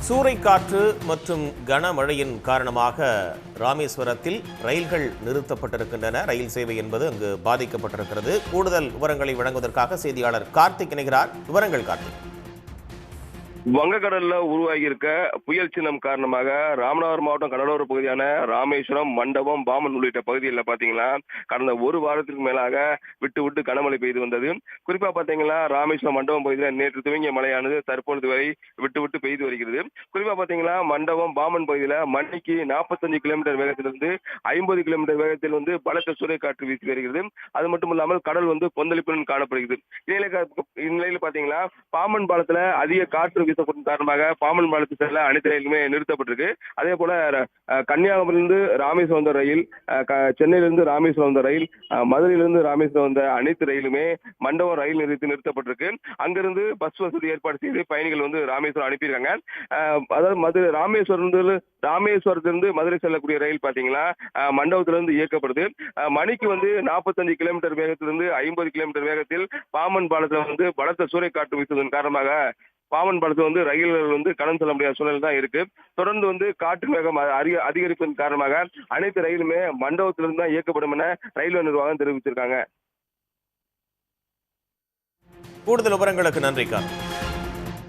சூறைக்காற்று மற்றும் கனமழையின் காரணமாக ராமேஸ்வரத்தில் ரயில்கள் நிறுத்தப்பட்டிருக்கின்றன. ரயில் சேவை என்பது அங்கு பாதிக்கப்பட்டிருக்கிறது. கூடுதல் விவரங்களை வழங்குவதற்காக செய்தியாளர் கார்த்திக் இணைகிறார். விவரங்கள் கார்த்திக். வங்கக்கடல்ல உருவாகி இருக்க புயல் சின்னம் காரணமாக ராமநாதபுரம் மாவட்டம் கடலோர பகுதியான ராமேஸ்வரம், மண்டபம், பாமன் உள்ளிட்ட பகுதிகளில் பாத்தீங்கன்னா கடந்த ஒரு வாரத்திற்கு மேலாக விட்டு விட்டு கனமழை பெய்து வந்தது. குறிப்பா பாத்தீங்கன்னா ராமேஸ்வரம், மண்டபம் பகுதியில் நேற்று துவங்கிய மழையானது தற்பொழுது வரை விட்டு விட்டு பெய்து வருகிறது. குறிப்பா பாத்தீங்கன்னா மண்டபம், பாமன் பகுதியில மணிக்கு 45 கிலோமீட்டர் வேகத்திலிருந்து 50 கிலோமீட்டர் வேகத்தில் பலத்த சூறைக்காற்று வீசி வருகிறது. அது மட்டும் இல்லாமல் கடல் கொந்தளிப்புடன் காணப்படுகிறது. இந்நிலையில் பாத்தீங்கன்னா பாமன் பாலத்துல அதிக காற்று காரணமாக பாமன் பாலத்துக்கு செல்ல அனைத்து ரயிலுமே நிறுத்தப்பட்டிருக்கு. அதே போல கன்னியாகுமரியிலிருந்து ராமேஸ்வரம் வந்த ரயில், சென்னையிலிருந்து ராமேஸ்வரம் வந்த ரயில், மதுரையிலிருந்து ராமேஸ்வரம் வந்த அனைத்து ரயிலுமே மண்டபம் ரயில் நிலையத்தில் நிறுத்தப்பட்டிருக்கு. அங்கிருந்து பஸ் வசதி ஏற்பாடு செய்து பயணிகள் ராமேஸ்வரம் அனுப்பியிருக்காங்க. அதாவது ராமேஸ்வரத்திலிருந்து மதுரை செல்லக்கூடிய ரயில் பாத்தீங்கன்னா மண்டபத்திலிருந்து இயக்கப்படுது. மணிக்கு 45 கிலோமீட்டர் வேகத்திலிருந்து 50 கிலோமீட்டர் வேகத்தில் பாமன் பாலத்தில் பலத்த சூறைக்காற்று வீசுவதன் காரணமாக பாமன் பாலத்தில் ரயில்கள் கடந்து செல்ல முடியாத சூழல் தான் இருக்கு. தொடர்ந்து காற்றின் வேகம் அதிகரிப்பதன் காரணமாக அனைத்து ரயிலுமே மண்டபத்திலிருந்து தான் இயக்கப்படும் என ரயில்வே நிர்வாகம் தெரிவிச்சிருக்காங்க. கூடுதல் விவரங்களுக்கு நன்றி.